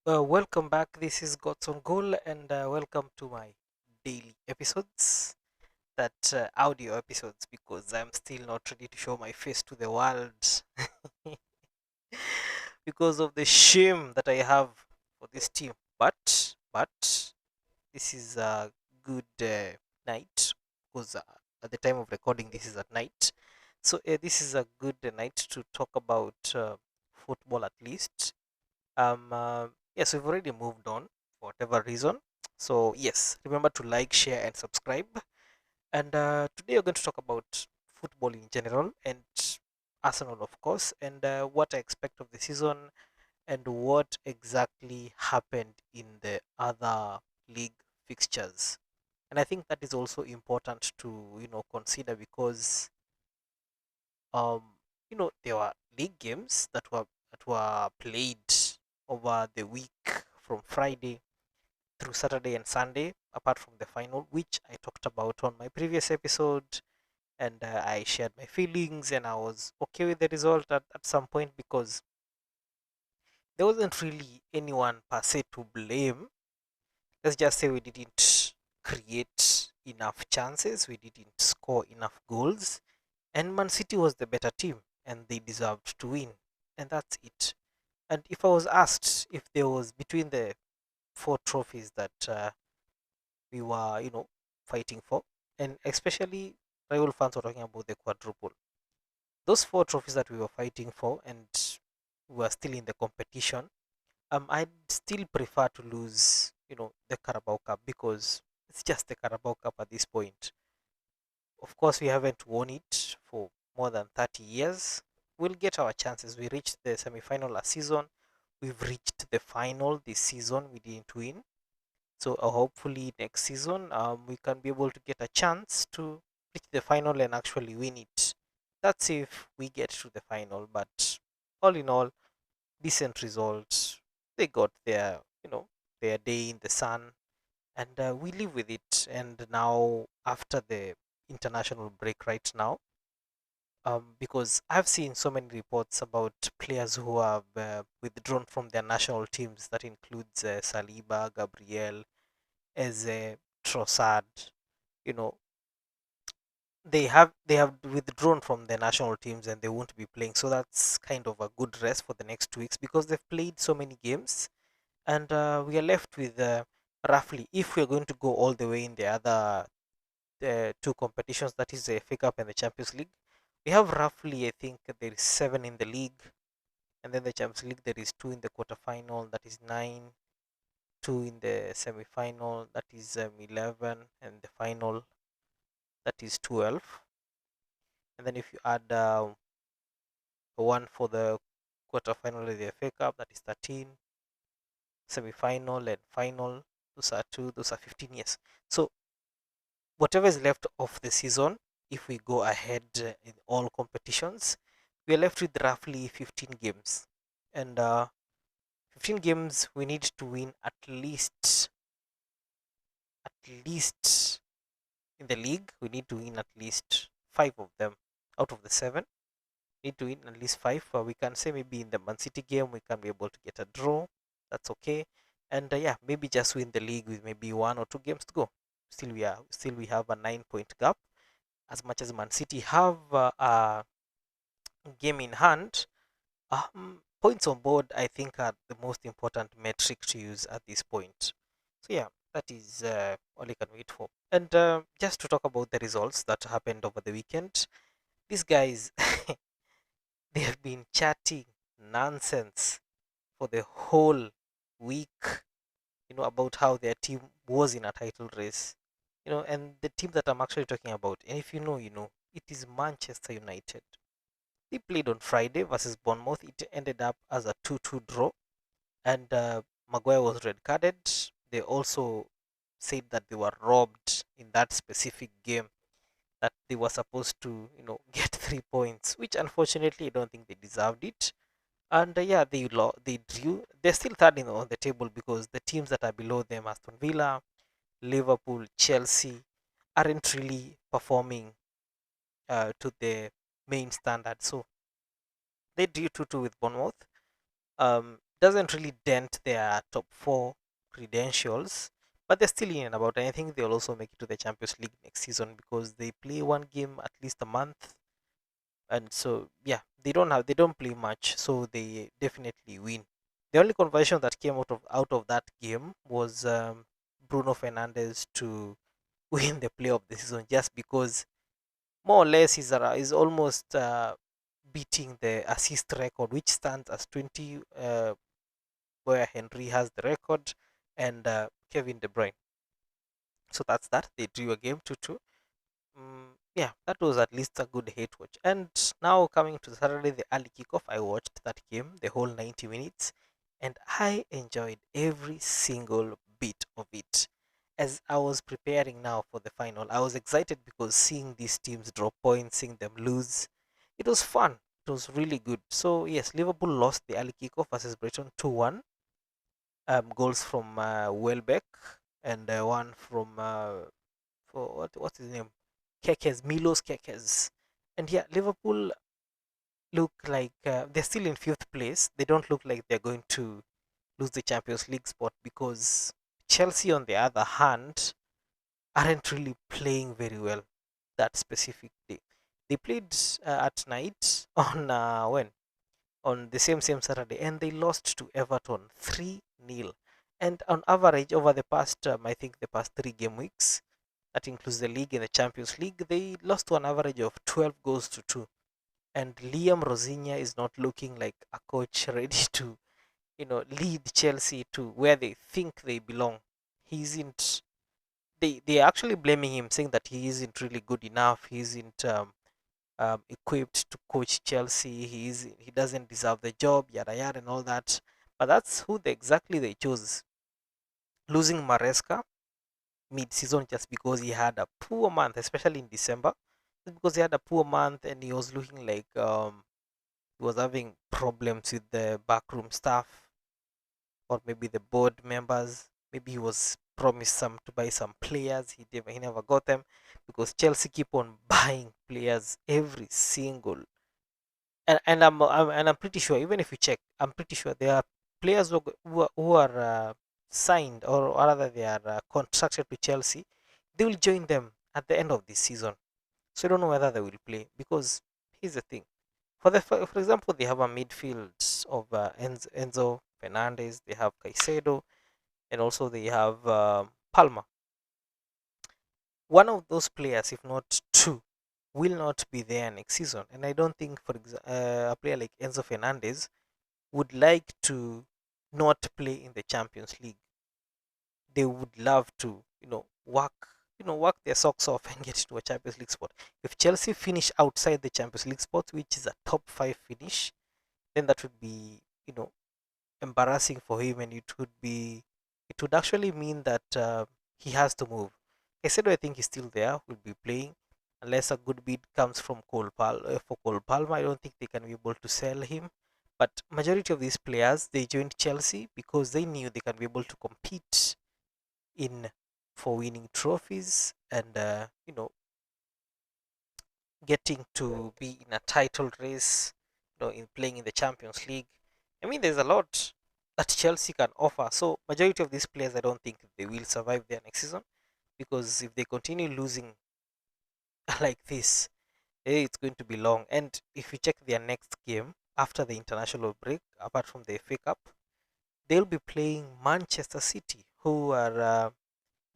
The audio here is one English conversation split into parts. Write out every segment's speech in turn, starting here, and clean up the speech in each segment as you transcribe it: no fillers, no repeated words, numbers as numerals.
Welcome back. This is Gods on Goal, and welcome to my daily episodes, that audio episodes, because I'm still not ready to show my face to the world because of the shame that I have for this team. But this is a good night, because at the time of recording, this is at night. This is a good night to talk about football, at least. Yes, we've already moved on for whatever reason. So yes, remember to like, share, and subscribe. And today we're going to talk about football in general and Arsenal, of course, and what I expect of the season and what exactly happened in the other league fixtures. And I think that is also important to consider, because um there were league games that were played over the week from Friday through Saturday and Sunday, apart from the final, which I talked about on my previous episode. And I shared my feelings, and I was okay with the result at some point, because there wasn't really anyone per se to blame. Let's just say we didn't create enough chances, we didn't score enough goals, and Man City was the better team, and they deserved to win. And that's it. And if I was asked if there was, between the four trophies that we were, fighting for, and especially rival fans were talking about the quadruple, those four trophies that we were fighting for, and we were still in the competition, I'd still prefer to lose, the Carabao Cup, because it's just the Carabao Cup at this point. Of course, we haven't won it for more than 30 years. We'll get our chances. We reached the semi final last season. We've reached the final this season. We didn't win. So hopefully next season, we can be able to get a chance to reach the final and actually win it. That's if we get to the final. But all in all, decent results. They got their day in the sun, and we live with it. And now, after the international break, right now, because I've seen so many reports about players who have withdrawn from their national teams. That includes Saliba, Gabriel, Eze, Trossard. You know, they have withdrawn from their national teams, and they won't be playing. So that's kind of a good rest for the next 2 weeks, because they've played so many games, and we are left with roughly, if we're going to go all the way in the other two competitions, that is the FA Cup and the Champions League. We have roughly, I think, there is 7 in the league, and then the Champions League there is 2 in the quarterfinal, that is 9, 2 in the semi-final, that is 11, and the final, that is 12. And then if you add one for the quarterfinal of the FA Cup, that is 13, semi-final and final, those are 2, those are 15 years. So whatever is left of the season, if we go ahead in all competitions, we are left with roughly 15 games. And 15 games, we need to win at least in the league, we need to win at least 5 of them out of the 7. We need to win at least 5. We can say maybe in the Man City game, we can be able to get a draw. That's okay. And yeah, maybe just win the league with maybe 1 or 2 games to go. Still we have a 9-point gap. As much as Man City have a game in hand, points on board, I think, are the most important metric to use at this point. So yeah, that is all you can wait for. And just to talk about the results that happened over the weekend, these guys, they have been chatting nonsense for the whole week, about how their team was in a title race. And the team that I'm actually talking about, and if it is Manchester United. They played on Friday versus Bournemouth. It ended up as a 2-2 draw, and Maguire was red carded. They also said that they were robbed in that specific game, that they were supposed to, get 3 points, which unfortunately I don't think they deserved it. And yeah, they drew. They're still third on the table, because the teams that are below them, Aston Villa, Liverpool, Chelsea, aren't really performing to the main standard. So they drew 2-2 with Bournemouth. doesn't really dent their top four credentials, but they're still in and about. And I think they'll also make it to the Champions League next season because they play one game at least a month, and so yeah, they don't play much, so they definitely win. The only conversion that came out of that game was Bruno Fernandes to win the play of the season, just because more or less is almost beating the assist record, which stands as 20, where Henry has the record and Kevin De Bruyne. So that's that. They drew a game 2-2. Yeah, that was at least a good hate watch. And now coming to Saturday, the early kickoff, I watched that game, the whole 90 minutes, and I enjoyed every single bit of it. As I was preparing now for the final, I was excited because seeing these teams drop points, seeing them lose, it was fun. It was really good. So yes, Liverpool lost the early kickoff versus Brighton 2-1. Goals from Welbeck and one from for what's his name, Kekes, Milos Kekes. And yeah, Liverpool look like they're still in fifth place. They don't look like they're going to lose the Champions League spot, because Chelsea, on the other hand, aren't really playing very well that specific day. They played at night on when on the same Saturday, and they lost to Everton 3-0. And on average, over the past, I think the past 3 game weeks, that includes the league and the Champions League, they lost to an average of 12 goals to 2. And Liam Rosinia is not looking like a coach ready to, lead Chelsea to where they think they belong. He isn't. They are actually blaming him, saying that he isn't really good enough. He isn't equipped to coach Chelsea. He doesn't deserve the job, yada yada, and all that. But that's who exactly they chose. Losing Maresca mid-season just because he had a poor month, especially in December. Just because he had a poor month and he was looking like he was having problems with the backroom staff, or maybe the board members. Maybe he was promised some to buy some players. He never got them, because Chelsea keep on buying players every single. And I'm pretty sure, even if you check, I'm pretty sure there are players who are signed, or rather they are contracted to Chelsea. They will join them at the end of this season. So I don't know whether they will play, because here's the thing. For example, they have a midfield of Enzo Fernandez, they have Caicedo, and also they have Palma. One of those players, if not two, will not be there next season. And I don't think, for example, a player like Enzo Fernandez would like to not play in the Champions League. They would love to, work their socks off and get into a Champions League spot. If Chelsea finish outside the Champions League spot, which is a top five finish, then that would be, embarrassing for him, and it would actually mean that he has to move. Caicedo, I think, is still there, will be playing unless a good bid comes from for Cole Palmer. I don't think they can be able to sell him. But majority of these players, they joined Chelsea because they knew they can be able to compete in for winning trophies, and getting to be in a title race, in playing in the Champions League. I mean, there's a lot that Chelsea can offer. So majority of these players, I don't think they will survive their next season, because if they continue losing like this, it's going to be long. And if you check their next game after the international break, apart from the FA Cup, they'll be playing Manchester City, who are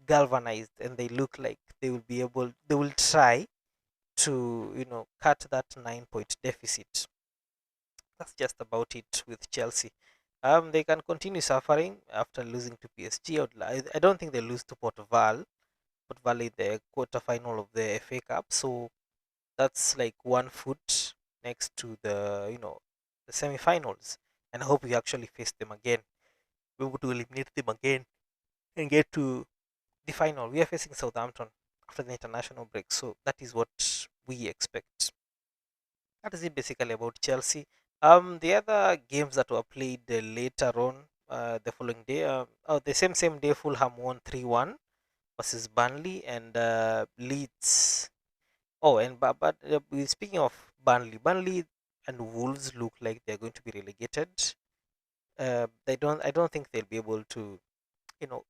galvanized, and they look like they will try to, cut that 9 point deficit. That's just about it with Chelsea. They can continue suffering after losing to PSG. I don't think they lose to Port Vale in the quarterfinal of the FA Cup. So that's like one foot next to the semi-finals. And I hope we actually face them again. We would eliminate them again and get to the final. We are facing Southampton after the international break. So that is what we expect. That is it basically about Chelsea. The other games that were played later on, the following day, the same day, Fulham won 3-1 versus Burnley, and Leeds. Oh, and speaking of Burnley and Wolves look like they're going to be relegated. I don't think they'll be able to, you know,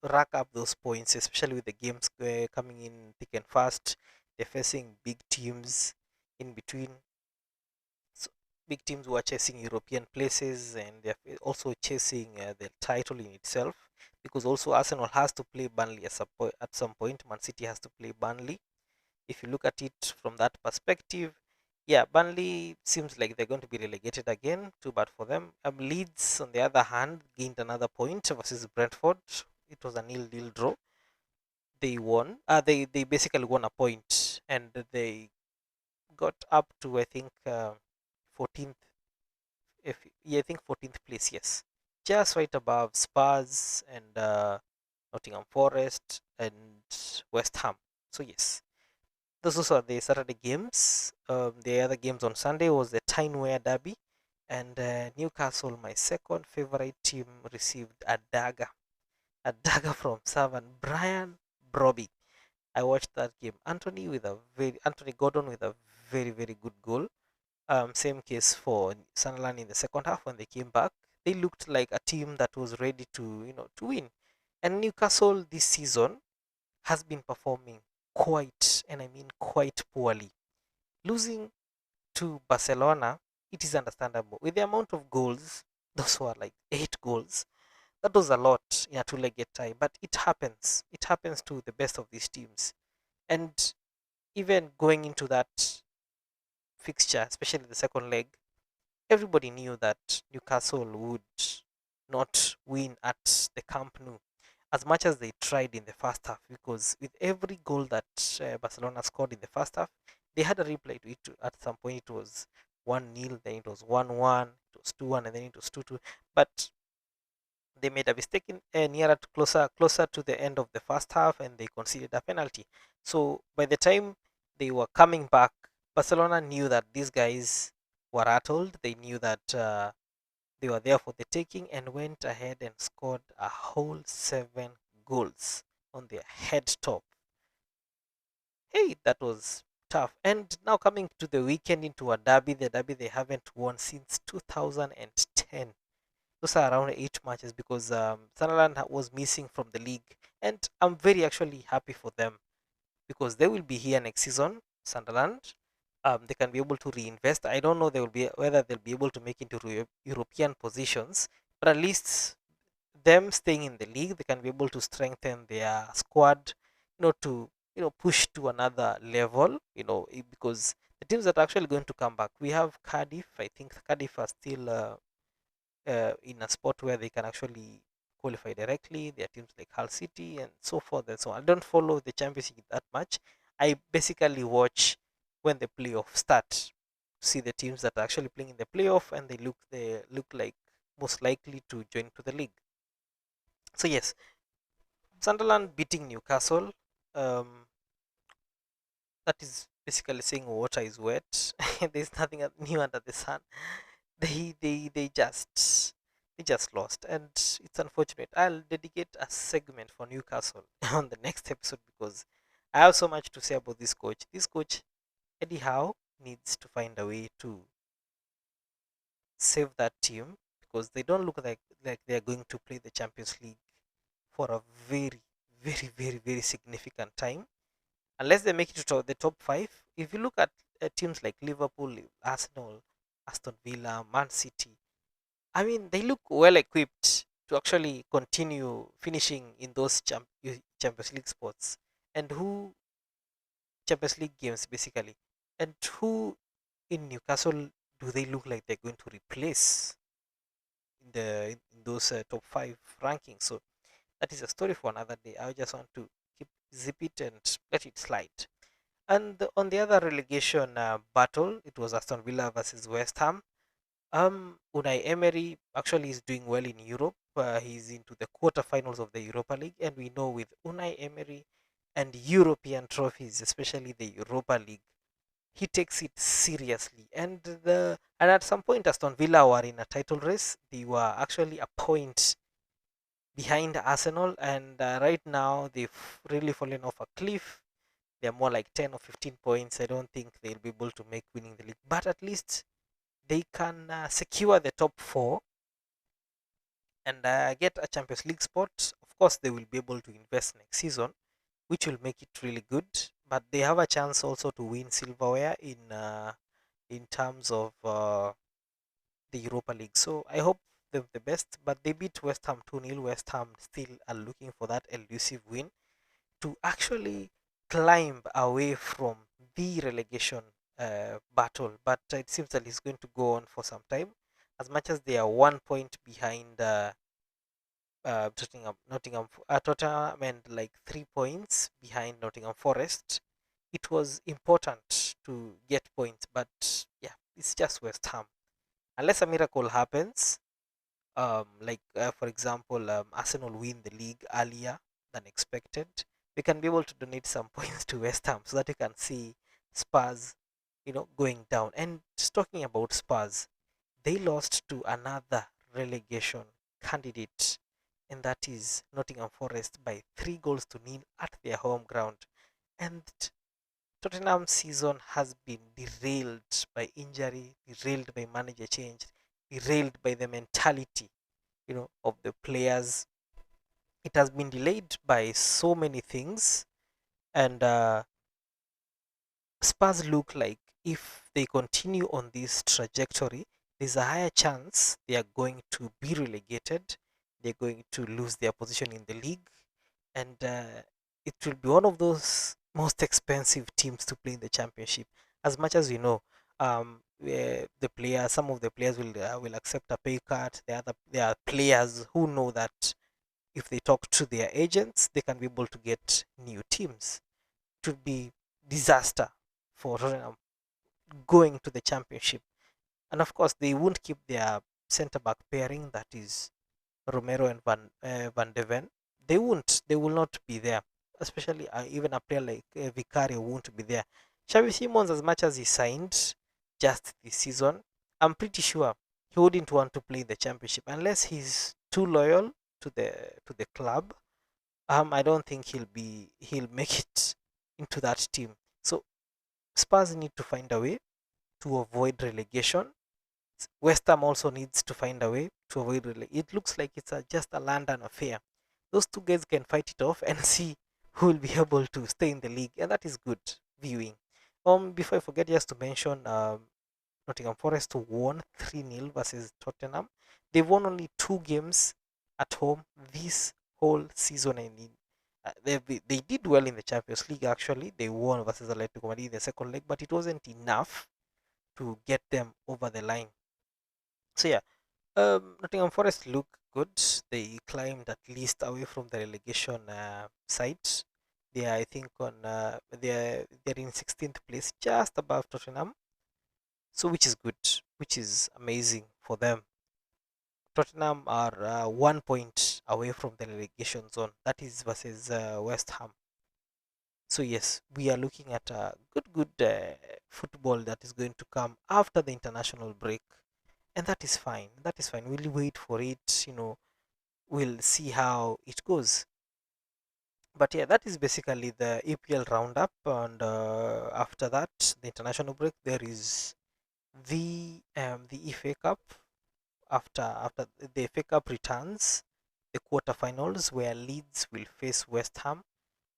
rack up those points, especially with the games coming in thick and fast. They're facing big teams in between, so big teams who are chasing European places, and they're also chasing the title in itself. Because also Arsenal has to play Burnley at some point. Man City has to play Burnley. If you look at it from that perspective, yeah, Burnley seems like they're going to be relegated again. Too bad for them. Leeds, on the other hand, gained another point versus Brentford. It was a nil-nil draw. They won. They basically won a point, and they got up to, I think, 14th. If yeah, I think 14th place. Yes, just right above Spurs and Nottingham Forest and West Ham. So yes, those are the Saturday games. The other games on Sunday was the Tyne Derby, and Newcastle, my second favorite team, received a dagger from servant Brian Brobby. I watched that game. Anthony Gordon with a very good goal. Same case for Sunderland in the second half when they came back. They looked like a team that was ready to, to win. And Newcastle this season has been performing quite, and I mean quite poorly. Losing to Barcelona, it is understandable. With the amount of goals, those were like 8 goals. That was a lot in a two-legged tie, but it happens. It happens to the best of these teams. And even going into that fixture, especially the second leg, everybody knew that Newcastle would not win at the Camp Nou as much as they tried in the first half, because with every goal that Barcelona scored in the first half, they had a replay to it. At some point, it was 1-0, then it was 1-1, it was 2-1, and then it was 2-2. But they made a mistake closer to the end of the first half, and they conceded a penalty. So by the time they were coming back, Barcelona knew that these guys were rattled. They knew that they were there for the taking, and went ahead and scored a whole 7 goals on their head top. Hey, that was tough. And now coming to the weekend into a derby, the derby they haven't won since 2010. Those are around 8 matches, because Sunderland was missing from the league, and I'm very actually happy for them, because they will be here next season. Sunderland, they can be able to reinvest. I don't know they will be whether they'll be able to make into European positions, but at least them staying in the league, they can be able to strengthen their squad, to push to another level. Because the teams that are actually going to come back, we have Cardiff. I think Cardiff are still in a spot where they can actually qualify directly. There are teams like Hull City and so forth and so on. I don't follow the championship that much. I basically watch when the playoff start, see the teams that are actually playing in the playoff, and they look like most likely to join to the league. So yes, Sunderland beating Newcastle. Um, that is basically saying water is wet. There's nothing new under the sun. They just lost, and it's unfortunate. I'll dedicate a segment for Newcastle on the next episode, because I have so much to say about this coach Eddie Howe needs to find a way to save that team, because they don't look like they're going to play the Champions League for a very significant time, unless they make it to the top 5. If you look at teams like Liverpool, Arsenal, Aston Villa, Man City, I mean, they look well equipped to actually continue finishing in those Champions League spots, and who Champions League games basically, and who in Newcastle do they look like they're going to replace in those top 5 rankings? So that is a story for another day. I just want to zip it and let it slide. And on the other relegation battle, it was Aston Villa versus West Ham. Unai Emery actually is doing well in Europe. He's into the quarterfinals of the Europa League, and we know with Unai Emery and European trophies, especially the Europa League, he takes it seriously. And at some point, Aston Villa were in a title race. They were actually a point behind Arsenal, and right now they've really fallen off a cliff. They're more like 10 or 15 points. I don't think they'll be able to make winning the league, but at least they can secure the top 4 and get a Champions League spot, of course they will be able to invest next season, which will make it really good. But they have a chance also to win silverware in terms of the Europa League. So I hope the best. But they beat West Ham 2-0. West Ham still are looking for that elusive win to actually climb away from the relegation battle. But it seems that it's going to go on for some time. As much as they are 1 point behind Tottenham and like 3 points behind Nottingham Forest. It was important to get points, but yeah, it's just West Ham. Unless a miracle happens, for example, Arsenal win the league earlier than expected, we can be able to donate some points to West Ham so that you can see Spurs, going down. And just talking about Spurs, they lost to another relegation candidate, and that is Nottingham Forest by 3 goals to nil at their home ground. And Tottenham's season has been derailed by injury, derailed by manager change, derailed by the mentality, of the players. It has been delayed by so many things, and Spurs look like if they continue on this trajectory, there's a higher chance they are going to be relegated. They're going to lose their position in the league, and it will be one of those most expensive teams to play in the championship. As much as some of the players will accept a pay cut. There are players who know that if they talk to their agents, they can be able to get new teams. It would be disaster for Tottenham going to the championship. And of course, they won't keep their centre back pairing, that is Romero and Van de Ven. They won't. They will not be there. Especially even a player like Vicario won't be there. Xavi Simons, as much as he signed just this season, I'm pretty sure he wouldn't want to play the championship unless he's too loyal to the club. I don't think he'll make it into that team. So Spurs need to find a way to avoid relegation. West Ham also needs to find a way to avoid relegation. It looks like it's just a London affair. Those two guys can fight it off and see who will be able to stay in the league, and that is good viewing. Before I forget, just to mention, Nottingham Forest won 3-0 versus Tottenham. They've won only 2 games at home this whole season. They did well in the Champions League, actually. They won versus Atletico Madrid in the second leg, but it wasn't enough to get them over the line. So, yeah, Nottingham Forest look good. They climbed at least away from the relegation side. They are, I think, they're in 16th place, just above Tottenham. So, which is good, which is amazing for them. Tottenham are 1 point away from the relegation zone. That is versus West Ham. So yes, we are looking at a good football that is going to come after the international break, and that is fine. That is fine. We'll wait for it. We'll see how it goes. But yeah, that is basically the EPL roundup, and after that, the international break, there is the FA Cup. After the FA Cup returns, the quarterfinals where Leeds will face West Ham,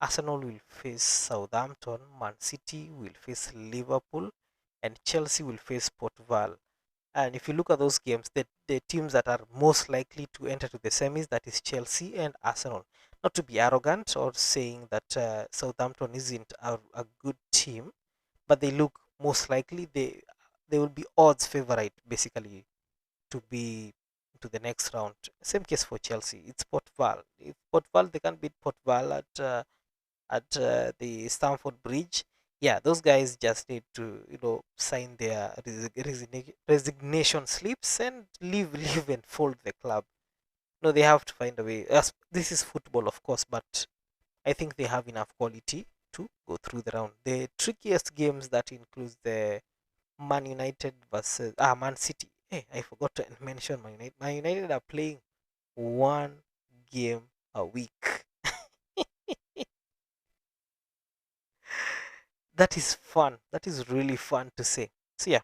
Arsenal will face Southampton, Man City will face Liverpool, and Chelsea will face Port Vale. And if you look at those games, the teams that are most likely to enter to the semis, that is Chelsea and Arsenal. Not to be arrogant or saying that Southampton isn't a good team, but they look most likely they will be odds favorite basically to be to the next round. Same case for Chelsea. It's Port Vale. If Port Vale they can beat Port Vale at the Stamford Bridge, yeah, those guys just need to sign their resignation slips and leave leave and fold the club. No, they have to find a way. This is football, of course, but I think they have enough quality to go through the round. The trickiest games that includes the Man United versus Man City. Hey, I forgot to mention Man United. Man United are playing one game a week. That is fun. That is really fun to say. So yeah,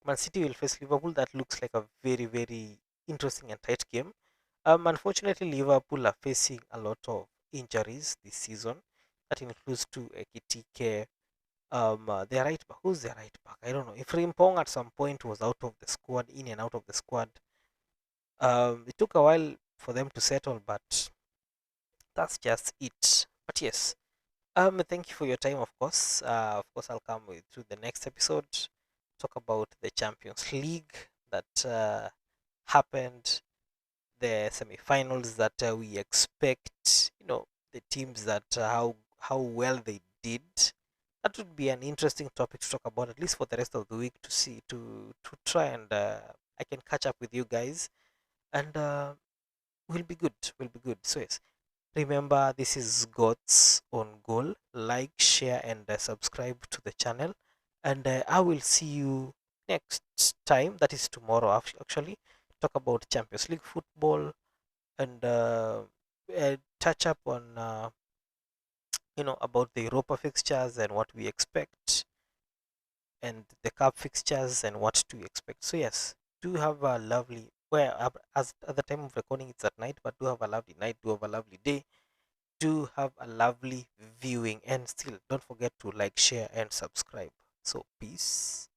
Man City will face Liverpool. That looks like a very interesting and tight game. Unfortunately, Liverpool are facing a lot of injuries this season. That includes to Ekitike. Their right back. Who's their right back? I don't know. If Rimpong at some point was out of the squad, in and out of the squad. It took a while for them to settle, but that's just it. But yes, thank you for your time. Of course, I'll come with to the next episode. Talk about the Champions League that happened, the semi-finals that we expect. The teams that how well they did. That would be an interesting topic to talk about, at least for the rest of the week, to see to try and I can catch up with you guys, and will be good. Will be good. So yes, remember, this is God's own goal. Like, share, and subscribe to the channel. And I will see you next time. That is tomorrow, actually. Talk about Champions League football and touch up on about the Europa fixtures and what we expect, and the cup fixtures and what to expect. So yes, do have a lovely, well, as at the time of recording it's at night, but do have a lovely night, do have a lovely day, do have a lovely viewing, and still don't forget to like, share, and subscribe. So peace.